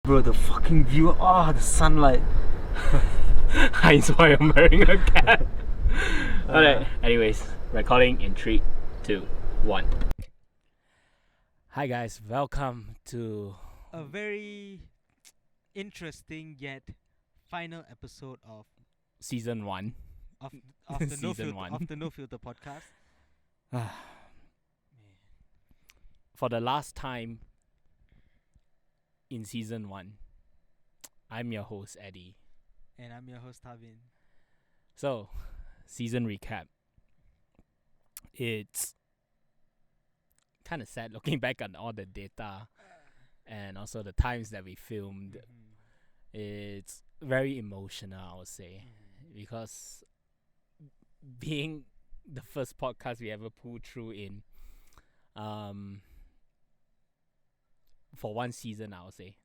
Bro, the fucking view. Oh, the sunlight. Hence why I'm wearing a cap. Alright, anyways, recording in 3, 2, 1. Hi guys, welcome to a very interesting yet final episode of season 1. of the Season one. of the No Filter podcast. For the last time in season 1, I'm your host Eddie. And I'm your host Tavin. So, season recap. It's kind of sad looking back on all the data and also the times that we filmed. It's very emotional, I would say, because being the first podcast we ever pulled through in for one season, I would say,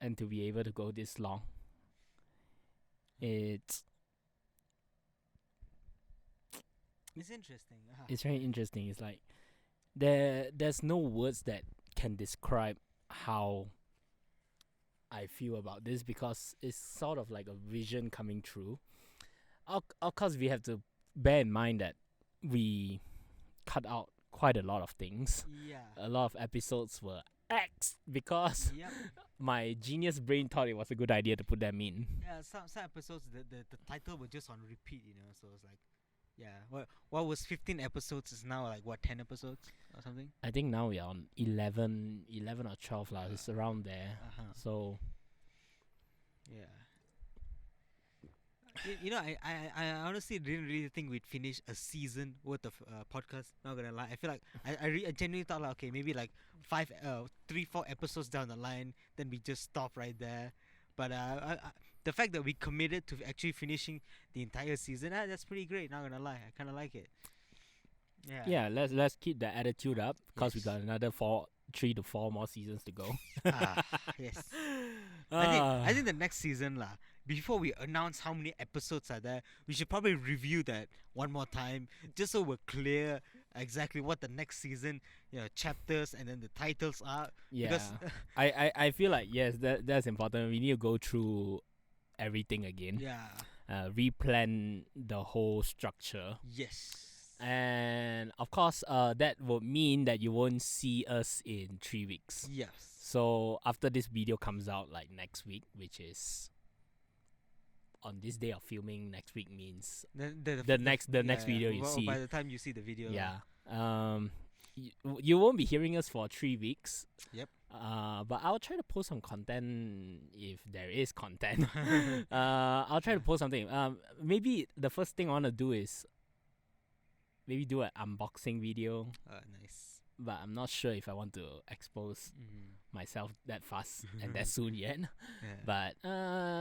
and to be able to go this long, it's interesting. it's very interesting. It's like there's no words that can describe how I feel about this, because it's sort of like a vision coming true. Of course, we have to bear in mind that we cut out quite a lot of things. Yeah. A lot of episodes were axed because Yep. my genius brain thought it was a good idea to put them in. Yeah. Some episodes the title were just on repeat. So it's like, yeah. What was 15 episodes is now like what 10 episodes or something. I think now we are on 11 or 12 lah. It's around there. So yeah. I honestly didn't really think we'd finish a season worth of podcast. Not gonna lie, I feel like I genuinely thought like, okay, maybe like 3-4 episodes down the line, then we just stop right there. But the fact that we committed to actually finishing the entire season, that's pretty great. Not gonna lie, I kind of like it. Yeah, let's keep the attitude up, because we Yes. got another 3 to 4 more seasons to go. Yes. I think the next season lah. Before we announce how many episodes are there, we should probably review that one more time, just so we're clear exactly what the next season, chapters and then the titles are. Yeah, Because I feel like yes, that's important. We need to go through everything again. yeah. Replan the whole structure. Yes. And of course, that would mean that you won't see us in 3 weeks. Yes. So after this video comes out, like next week, which is on this day of filming, next week means the next video you see. By the time you see the video. Yeah. You won't be hearing us for 3 weeks. Yep. But I'll try to post some content if there is content. I'll try to post something. Maybe the first thing I want to do is maybe do an unboxing video. Nice. But I'm not sure if I want to expose myself that fast and that soon yet. Yeah. But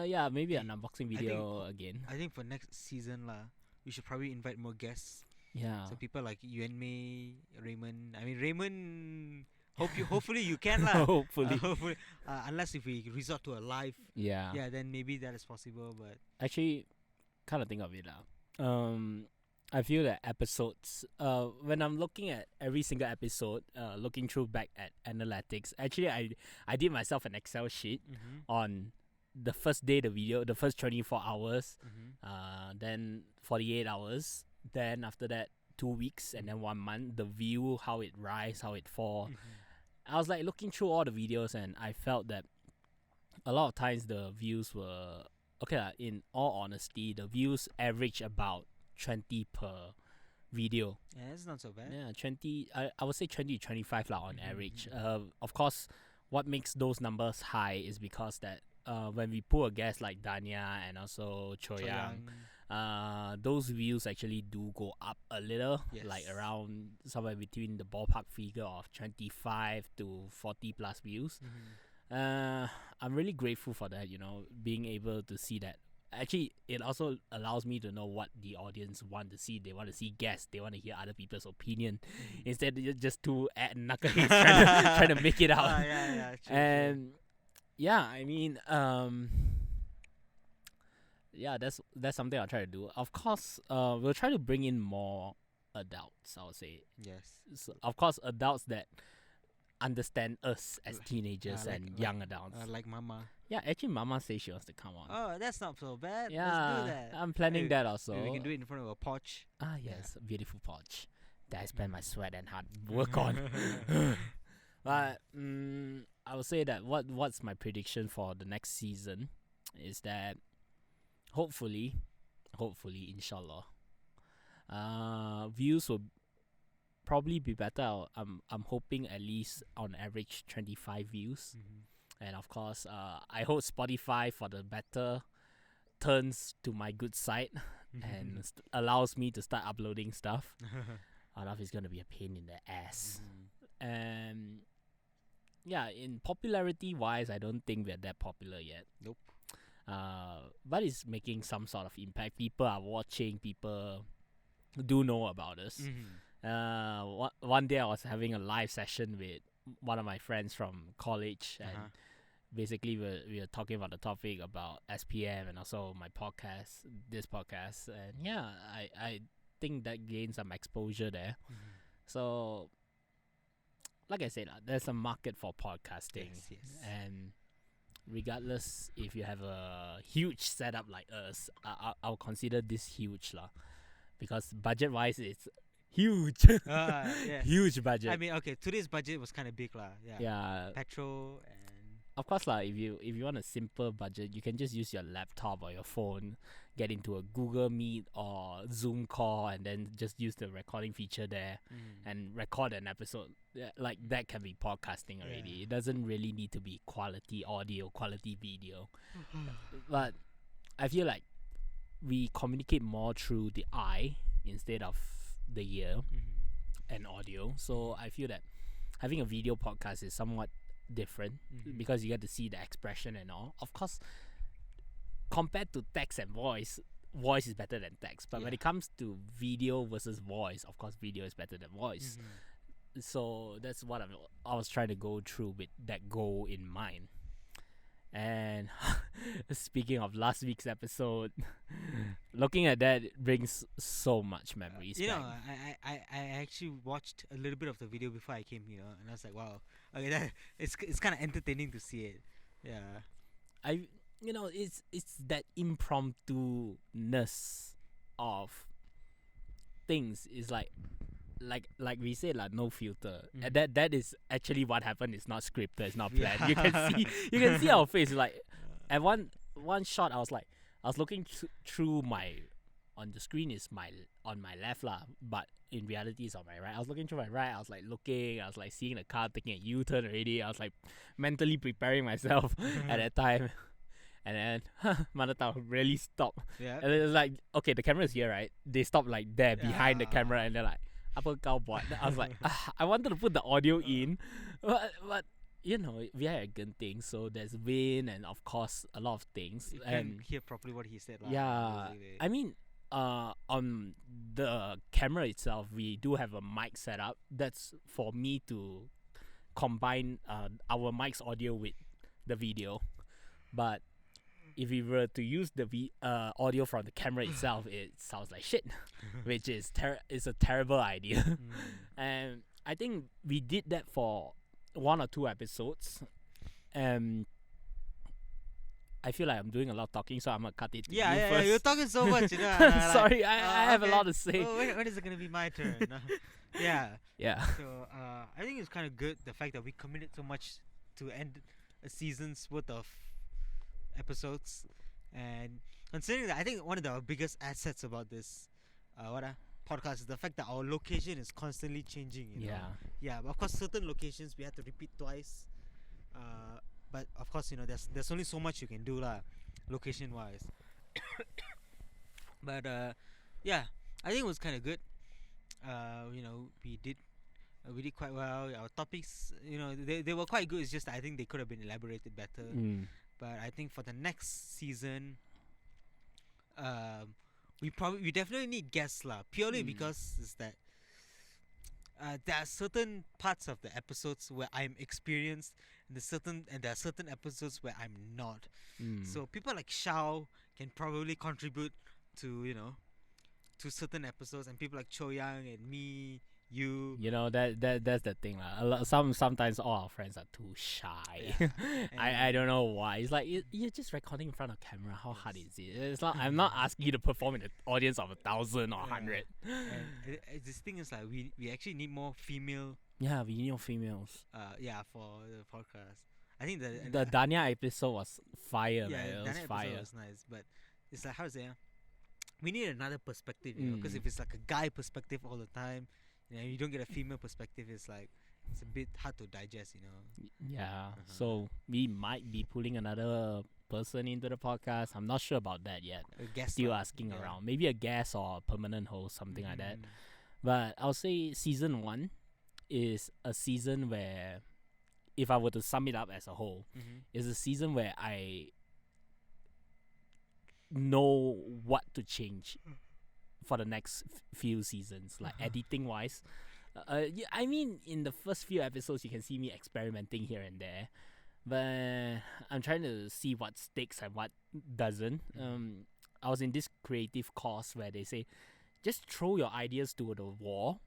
yeah, maybe an unboxing video again. I think for next season lah, we should probably invite more guests. Yeah. So people like you and me, Raymond. I mean Raymond. Hopefully you can lah. Hopefully. Hopefully, unless if we resort to a live. Yeah. Yeah, then maybe that is possible. But Actually, kind of think of it lah. I feel that episodes, when I'm looking at every single episode, looking through back at analytics, actually I did myself an Excel sheet on the first day the video, the first 24 hours, then 48 hours, then after that 2 weeks, and then 1 month, the view, how it rise, how it fall. I was like looking through all the videos, and I felt that a lot of times the views were, okay lah, in all honesty, the views average about 20 per video. yeah, it's not so bad. Yeah, 20. I would say 20 to 25 lah on average. Of course, what makes those numbers high is because that when we pull a guest like Dania and also Choyang, those views actually do go up a little, Yes. like around somewhere between the ballpark figure of 25 to 40 plus views. I'm really grateful for that, being able to see that. Actually, it also allows me to know what the audience want to see. They want to see guests. They want to hear other people's opinion instead of just two knuckleheads trying to make it out. True, And yeah, I mean, yeah, that's something I'll try to do. Of course, we'll try to bring in more adults, I would say. Yes. So, of course, adults that understand us as teenagers and young adults. Like Mama. Yeah, actually, Mama says she wants to come on. Oh, that's not so bad. yeah, Let's do that. I'm planning Hey, that also. We can do it in front of a porch. Ah, yes, a beautiful porch that I spend my sweat and hard work on. But I would say that what's my prediction for the next season is that hopefully, inshallah, views will probably be better. I'm hoping at least on average 25 views. And of course, I hope Spotify for the better turns to my good side and allows me to start uploading stuff. Otherwise, it's gonna be a pain in the ass. And yeah, in popularity wise, I don't think we're that popular yet. Nope. But it's making some sort of impact. People are watching. People do know about us. One day I was having a live session with one of my friends from college, and basically we were talking about the topic about SPM and also my podcast, this podcast, and yeah, I think that gained some exposure there. So, like I said, there's a market for podcasting, Yes. and regardless if you have a huge setup like us, I'll consider this huge lah, because budget wise it's huge. Yes. Huge budget. I mean, okay, today's budget was kind of big lah. yeah. Petrol and Of course lah, if you want a simple budget, you can just use your laptop or your phone, get into a Google Meet or Zoom call, and then just use the recording feature there and record an episode. Yeah, like that can be podcasting already. It doesn't really need to be quality audio, quality video. But I feel like we communicate more through the eye instead of the ear and audio. So I feel that having a video podcast is somewhat different because you get to see the expression and all. Of course, compared to text and voice is better than text. But when it comes to video versus voice, of course, video is better than voice. So that's what I was trying to go through with that goal in mind. And speaking of last week's episode, looking at that, it brings so much memories You back. know, I actually watched a little bit of the video before I came here, and I was like, wow, okay, that it's kind of entertaining to see it. Yeah. It's that impromptu-ness of things. Is like we said, like no filter. And that is actually what happened. It's not scripted. It's not planned. You can see our face. Like at one shot, I was looking through my, on the screen is on my left lah, but in reality it's on my right. I was looking through my right. I was looking. I was seeing the car taking a U-turn already. I was mentally preparing myself at that time. And then Manatao really stopped. Yeah. And it was okay, the camera is here, right? They stopped there behind the camera, and they're like, apa kau buat? I was I wanted to put the audio in, but we are a gun thing, so there's wind and of course a lot of things. You And can't hear properly what he said. yeah, I mean, on the camera itself, we do have a mic setup. That's for me to combine our mic's audio with the video, but if we were to use the audio from the camera itself, it sounds like shit, which is is a terrible idea. And I think we did that for 1 or 2 episodes, and I feel like I'm doing a lot of talking, so I'm gonna cut it to you first. You're talking so much. Sorry, I have a lot to say. Oh, when is it gonna be my turn? Yeah. So I think it's kind of good the fact that we committed so much to end a season's worth of episodes, and considering that, I think one of the biggest assets about this podcast is the fact that our location is constantly changing. You know? Yeah. But of course, certain locations we have to repeat twice. But of course, there's only so much you can do lah, location wise. But yeah, I think it was kind of good. We did quite well. Our topics, they were quite good. It's just that I think they could have been elaborated better. But I think for the next season, we definitely need guests lah. Purely because is that there are certain parts of the episodes where I'm experienced, and there are certain episodes where I'm not. So people like Shao can probably contribute to to certain episodes, and people like Cho Yang and me you. You know that's the thing lah. Sometimes all our friends are too shy. Yeah. I don't know why. It's like you're just recording in front of camera. How hard is it? It's not. I'm not asking you to perform in an audience of 1,000 or 100. And this thing is like we actually need more female. Yeah, we need females. For the podcast. I think The Dania episode was fire, man. It was that fire. episode was nice, but it's like, how to say, we need another perspective, you know, because if it's like a guy perspective all the time, you know, you don't get a female perspective. It's like it's a bit hard to digest, you know. Yeah. So we might be pulling another person into the podcast. I'm not sure about that yet. A guest Still lah, asking yeah. around. Maybe a guest or a permanent host, something like that. Mm. But I'll say season 1 is a season where, if I were to sum it up as a whole, is a season where I know what to change for the next few seasons, like editing wise. Yeah, I mean, in the first few episodes, you can see me experimenting here and there, but I'm trying to see what sticks and what doesn't. I was in this creative course where they say, just throw your ideas to the wall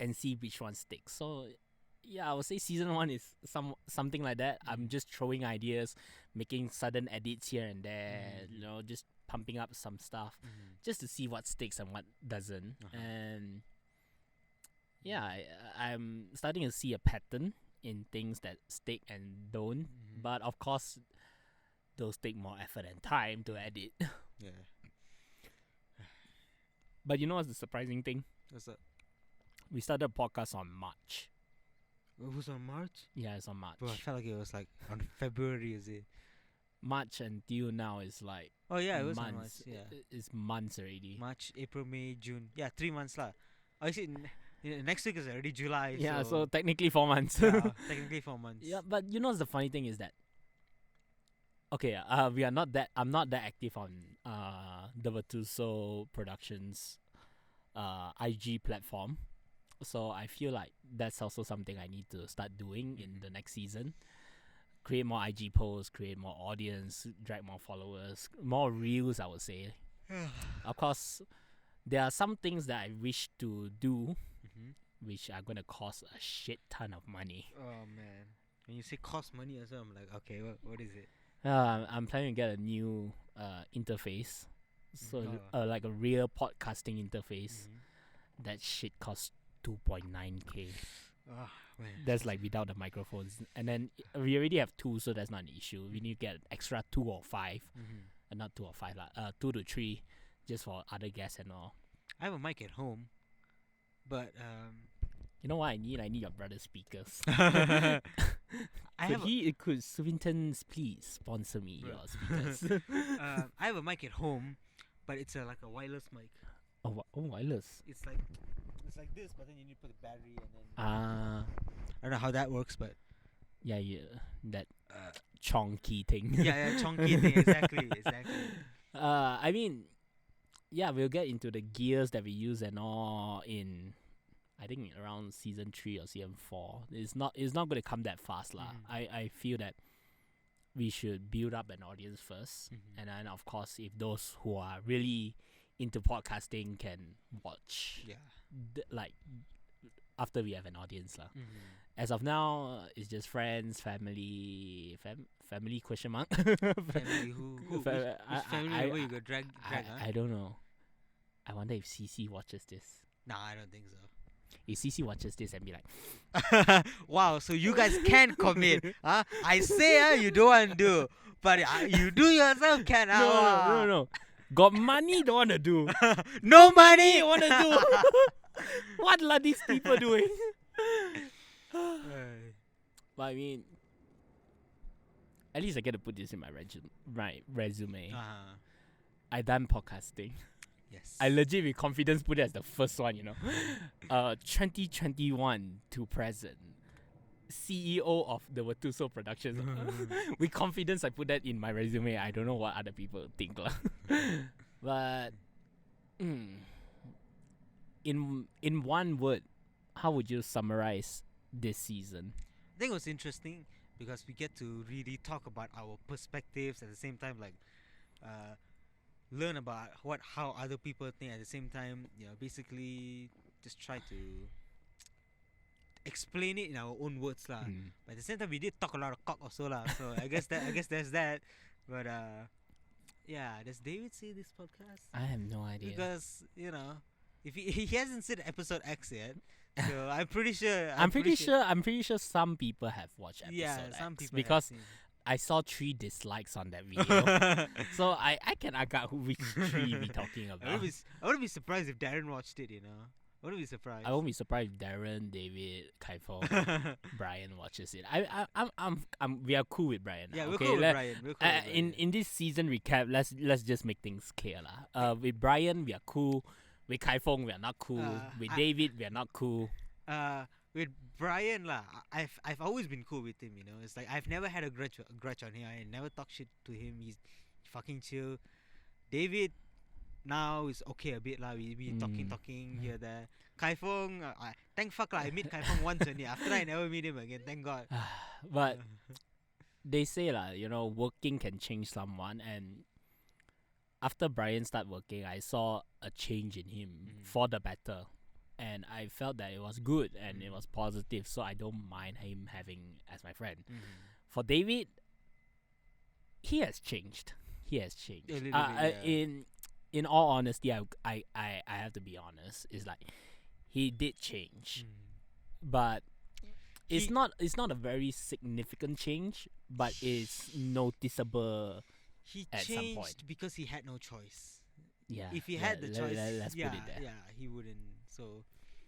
and see which one sticks. So yeah, I would say season 1 is something like that. I'm just throwing ideas, making sudden edits here and there, you know, just pumping up some stuff just to see what sticks and what doesn't. And yeah, I'm starting to see a pattern in things that stick and don't. But of course, those take more effort and time to edit. Yeah. But you know what's the surprising thing? What's that? We started a podcast on March. It was on March? Yeah, it's on March. Bro, I felt like it was like on February, is it? March until now is like Oh yeah, it was on March. months. Yeah. It's months already. March, April, May, June. Yeah, 3 months lah. Oh, actually, next week is already July. Yeah, so so technically 4 months. yeah, technically 4 months. Yeah, but you know what's the funny thing is that, okay, we are not that. I'm not that active on the Vatuso Productions IG platform, so I feel like that's also something I need to start doing in the next season. Create more IG posts, create more audience, drag more followers, more reels, I would say. Of course, there are some things that I wish to do, which are going to cost a shit ton of money. Oh man, when you say cost money as well, I'm like, okay, what is it? I'm planning to get a new interface, so like a real podcasting interface. That shit costs 2.9k. Oh man, That's like without the microphones, and then we already have 2, so that's not an issue. We need to get an extra 2 or 5, not 2 or 5 lah, 2 to 3, just for other guests and all. I have a mic at home, but You know what I need? I need your brother's speakers. I Could Swinton please sponsor me Bro. your speakers? I have a mic at home, but it's like a wireless mic. Oh, wireless. It's like this, but then you need to put the battery and then. I don't know how that works, but Yeah, that chonky thing. yeah, chunky thing, exactly. I mean, yeah, we'll get into the gears that we use and all in, I think, around season 3 or season 4. It's not going to come that fast lah. I feel that we should build up an audience first, and then of course, if those who are really into podcasting can watch, like after we have an audience lah. As of now, it's just friends, family, family question mark. Family who? Which family member you got drag? I don't know. I wonder if CC watches this. Nah, I don't think so. If CC watches this and be like, Wow, so you guys can commit. Huh? I say you don't want to do, but you do yourself can. no. Got money, don't want to do. No money. Want to do. What are these people doing? But I mean, at least I get to put this in my resume. I done podcasting. Yes. I legit with confidence put it as the first one, 2021 to present. CEO of the Vatuso Productions. With confidence, I put that in my resume. I don't know what other people think lah. But in one word, how would you summarize this season? I think it was interesting because we get to really talk about our perspectives at the same time, like learn about how other people think at the same time. Basically just try to explain it in our own words lah. Mm. But at the same time, we did talk a lot of cock also lah. So I guess there's that. But yeah, does David see this podcast? I have no idea. Because if he hasn't seen episode X yet, so I'm pretty sure. I'm pretty sure some people have watched episode Yeah, X some people because have seen. I saw 3 dislikes on that video. So I can work out which 3 we talking I about. wouldn't be surprised if Darren watched it. I wouldn't be surprised. I won't be surprised if Darren, David, Kaifo, Brian watches it. We are cool with Brian. Yeah, now, we're okay? cool with Brian. We're cool with Brian. In this season recap, let's just make things clear lah. With Brian, we are cool. With Kaifong, we are not cool. With David, we are not cool. With Brian lah, I've always been cool with him. It's like I've never had a grudge on him. I never talk shit to him. He's fucking chill. David now is okay a bit lah. We talking here there. Kaifong, thank fuck lah. I meet Kaifong once only. After that, I never meet him again. Thank God. But they say lah, working can change someone, and after Brian started working, I saw a change in him for the better. And I felt that it was good and it was positive, so I don't mind him having as my friend. For David, he has changed. He has changed. A little bit, yeah. In all honesty, I have to be honest. It's like he did change, but it's not a very significant change, but it's noticeable. He at some point. changed because he had no choice. Yeah. If he had the choice, let's put it there. yeah, he wouldn't. So,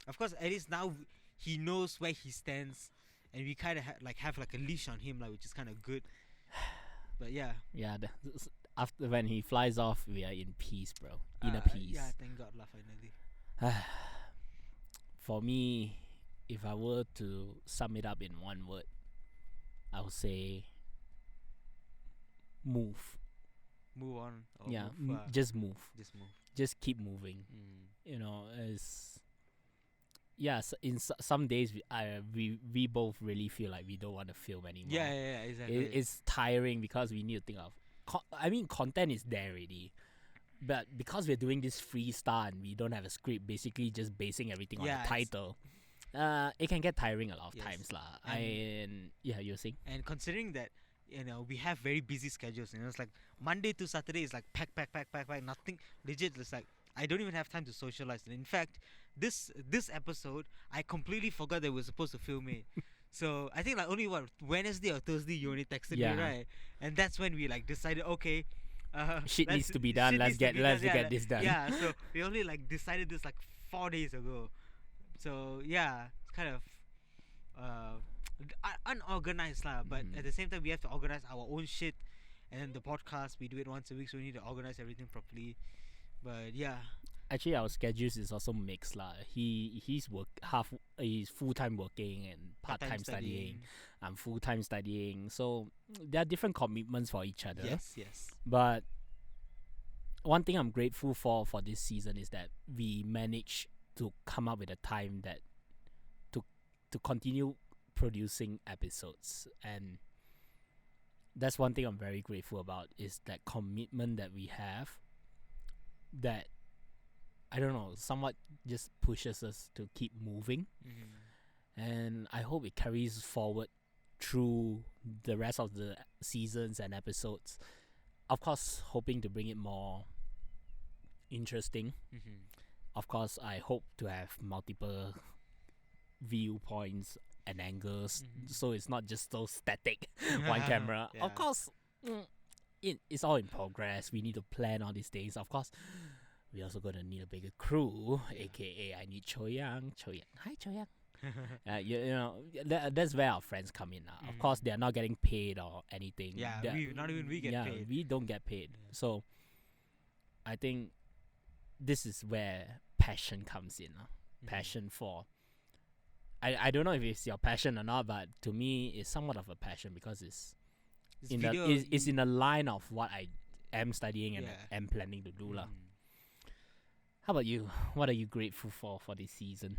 of course, at least now he knows where he stands, and we kind of have like a leash on him, which is kind of good. But yeah. Yeah. After when he flies off, we are in peace, bro. Inner peace. Yeah, thank God, lah, finally. For me, if I were to sum it up in one word, I would say move. Move on. Or Yeah, move, just move. just move. Just keep moving. In some days we both really feel like we don't want to film anymore. Yeah, exactly. It's tiring because we need to think of. Content is there already, but because we're doing this freestyle and we don't have a script, basically just basing everything on the title, it can get tiring a lot of times lah. And yeah, you were saying. And considering that we have very busy schedules, it's like Monday to Saturday is like pack, nothing legit. It's like I don't even have time to socialize. And in fact, this episode I completely forgot that we were supposed to film it. So I think like only Wednesday or Thursday you only texted me, right? And that's when we decided, okay, shit needs to be done. Let's get this done. Yeah, so we only decided this 4 days ago. So yeah, it's kind of unorganized lah. But at the same time, we have to organize our own shit. And then the podcast, we do it once a week, so we need to organize everything properly. But yeah. Actually, our schedules is also mixed lah. He's full time working and part time studying. I'm full time studying. So there are different commitments for each other. Yes. But one thing I'm grateful for this season is that we managed to come up with a time that to continue producing episodes, and that's one thing I'm very grateful about, is that commitment that we have that I don't know, somewhat just pushes us to keep moving. And I hope it carries forward through the rest of the seasons and episodes. Of course, hoping to bring it more interesting. Of course, I hope to have multiple viewpoints and angles, so it's not just so static one camera. Yeah. Of course, it's all in progress. We need to plan all these things. Of course, we also gonna need a bigger crew, aka I need Cho Yang. Hi Cho Yang. That's where our friends come in now. Of course, they are not getting paid or anything. Yeah, not even we get paid. We don't get paid. So I think this is where passion comes in. Passion for. I don't know if it's your passion or not, but to me, it's somewhat of a passion because it's in the line of what I am studying and am planning to do lah. How about you? What are you grateful for this season?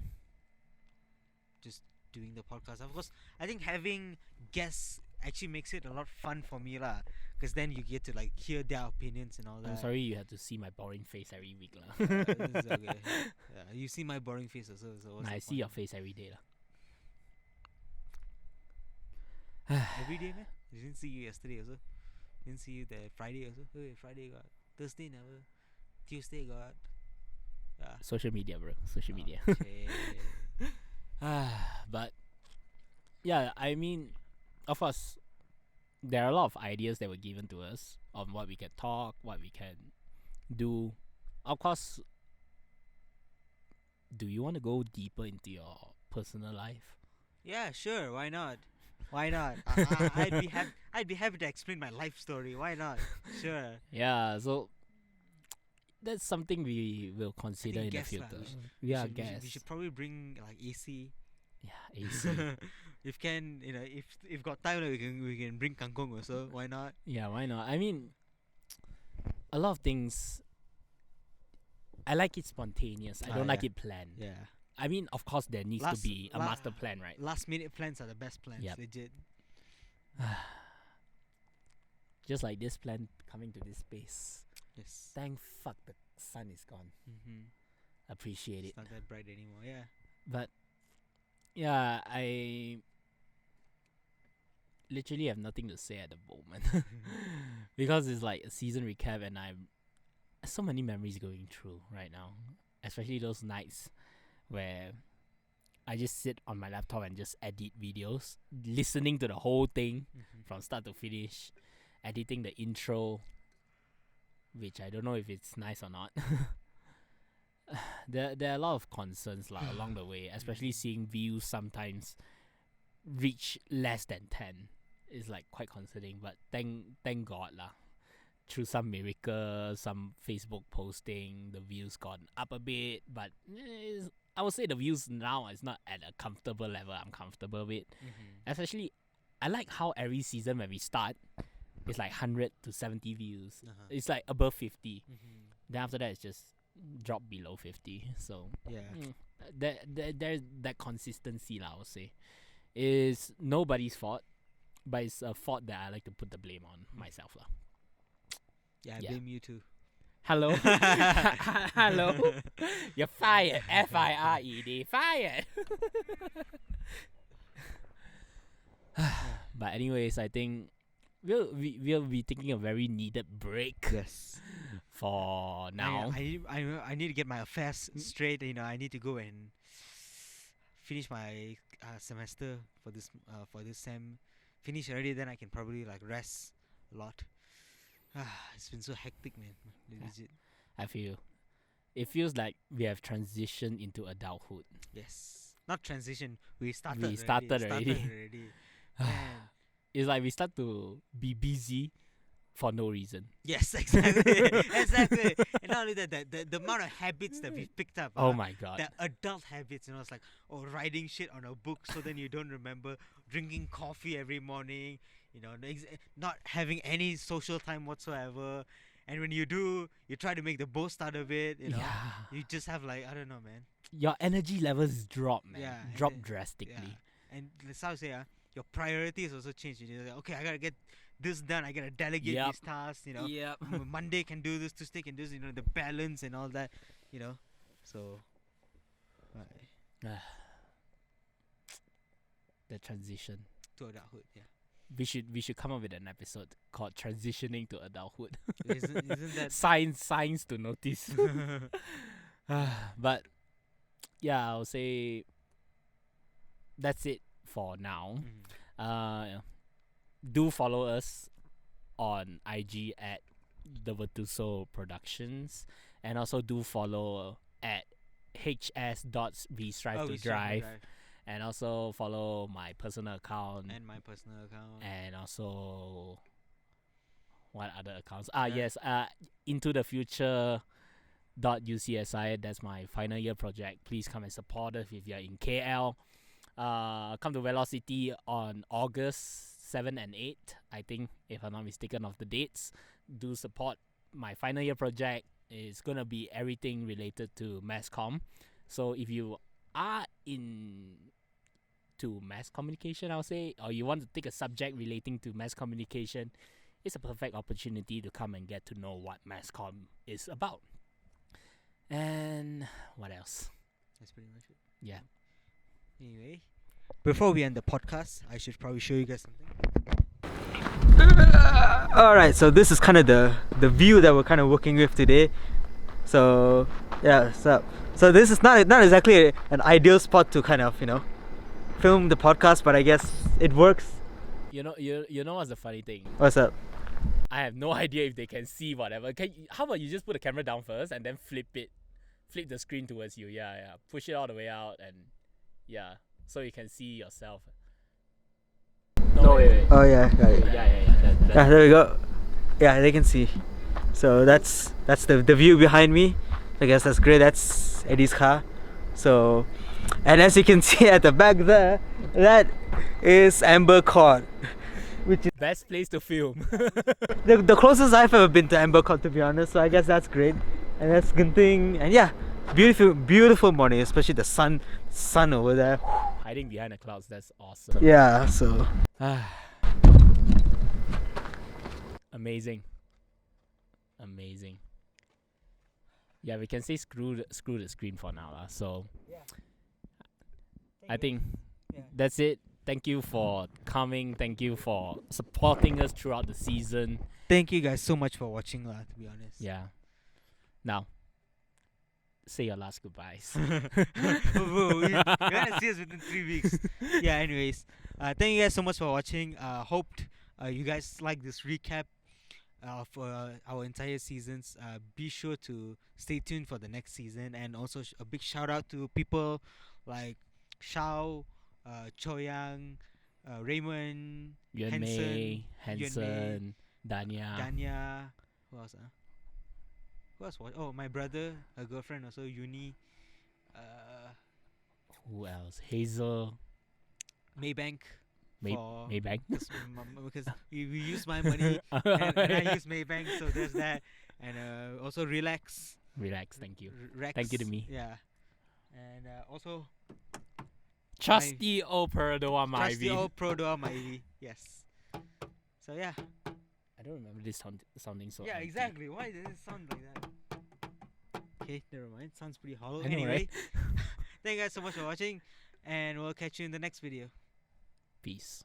Just doing the podcast. Of course, I think having guests actually makes it a lot fun for me lah. Because then you get to hear their opinions and all that. I'm sorry you have to see my boring face every week lah. It's okay. You see my boring face also. So I see your face every day lah. Every day, man. I didn't see you yesterday also. Didn't see you there Friday also. Hey, Friday got. Thursday never. Tuesday got. Social media, bro. Social media. Shit. But yeah, I mean, of course, there are a lot of ideas that were given to us on what we can talk, what we can do. Of course, do you want to go deeper into your personal life? Yeah, sure. Why not? Why not? I'd be happy to explain my life story. Why not? Sure. Yeah, so that's something we will I consider think in the guests lah. future. We Yeah, should, we, should, guess. we should probably bring like AC. Yeah, AC. If can, if got time, like, we can bring kangkong also. Why not? Yeah, why not? I mean, a lot of things. I like it spontaneous. I don't like yeah. it planned. Yeah. I mean, of course, there needs to Last- be a la- master plan, right? Last minute plans are the best plans. Yep. Legit. Just like this plan coming to this space. Yes. Thank fuck the sun is gone. Mm-hmm. Appreciate it. It's not that bright anymore. Yeah. But yeah, I literally have nothing to say at the moment because it's like a season recap, and I'm so many memories going through right now, especially those nights where I just sit on my laptop and just edit videos, listening to the whole thing from start to finish, editing the intro, which I don't know if it's nice or not. There are a lot of concerns along the way, especially seeing views sometimes reach less than 10. It's like quite concerning, but thank God lah. Through some miracle, some Facebook posting, the views gone up a bit, but I would say the views now is not at a comfortable level I'm comfortable with. Especially, I like how every season when we start, it's like 100 to 70 views. It's like above 50. Then after that, it's just drop below 50. So Yeah. there's that consistency I would say. Is nobody's fault, but it's a fault that I like to put the blame on myself lah. Yeah, I Yeah. blame you too. Hello? Hello? You're fired. FIRED. Fired. But anyways, I think we'll be taking a very needed break Yes. for now. I need to get my affairs straight. I need to go and finish my semester for this sem. Finish already, then I can probably like rest a lot. It's been so hectic, man. Legit. I feel it feels like we have transitioned into adulthood. Yes. Not transition. We started. We started already. Man. It's like we start to be busy for no reason. Yes, exactly. Exactly. And not only that, the amount of habits that we've picked up. Oh my god. The adult habits, it's like, writing shit on a book so then you don't remember, drinking coffee every morning, not having any social time whatsoever. And when you do, you try to make the most out of it, Yeah. You just have like, I don't know, man. Your energy levels drop, man. Yeah, and Drop then- drastically. Yeah. And let's how to say, your priorities also change. You're like, okay, I gotta get this done. I gotta delegate Yep. these tasks. Yep. Monday can do this, Tuesday can do this. The balance and all that. So. The transition. To adulthood, yeah. We should come up with an episode called "Transitioning to Adulthood." Isn't that? signs to notice. But yeah, I'll say that's it for now. Do follow us on IG at the Virtuoso Productions, and also do follow at hs.we strive to drive, and also follow my personal account, and my personal account. and also what other accounts? Yeah. Yes, into the future .ucsi. That's my final year project. Please come and support us if you're in KL. Come to Velocity on August 7 and 8, I think, if I'm not mistaken of the dates. Do support my final year project. It's gonna be everything related to mass comm. So if you are into mass communication, I'll say, or you want to take a subject relating to mass communication, it's a perfect opportunity to come and get to know what mass comm is about. And what else? That's pretty much it. Yeah. Anyway, before we end the podcast, I should probably show you guys something. All right, so this is kind of the view that we're kind of working with today. So yeah, so this is not exactly an ideal spot to kind of film the podcast, but I guess it works. You know what's the funny thing? What's up? I have no idea if they can see whatever. How about you just put the camera down first and then flip the screen towards you? Yeah. Push it all the way out and yeah, so you can see yourself. No, wait. Oh yeah, got it. Yeah. Yeah, there we go. Yeah, they can see. So that's the view behind me. I guess that's great. That's Eddie's car. So, and as you can see at the back there, that is Amber Court, which is Best place to film. the closest I've ever been to Amber Court, to be honest. So I guess that's great. And that's Genting. And yeah, beautiful morning, especially the sun over there. Hiding behind the clouds, that's awesome. Yeah, so Amazing. Yeah, we can say screw the screen for now, so Yeah. I think Yeah. that's it. Thank you for coming. Thank you for supporting us throughout the season. Thank you guys so much for watching, to be honest. Yeah. Now, say your last goodbyes. Bro, you're gonna see us within 3 weeks. Yeah, anyways. Thank you guys so much for watching. Hoped you guys like this recap of our entire seasons. Be sure to stay tuned for the next season, and also a big shout out to people like Shao, Choyang, Raymond, Yuan Mei, Hansen, Hansen, Danya. Danya. Who else? Who else? Oh, my brother, her girlfriend, also Uni. Who else? Hazel. Maybank. Maybank. Because we use my money and I use Maybank, so there's that. And also Relax. Relax, thank you. Rex, Thank you to me. Yeah. And also Trusty old Perdoa Trusty Myvi. old Prodoa Myvi. Yes. So yeah. I don't remember this sounding so Yeah, empty. exactly. Why does it sound like that? Okay, never mind. Sounds pretty hollow. I know, Anyway, right? thank you guys so much for watching, and we'll catch you in the next video. Peace.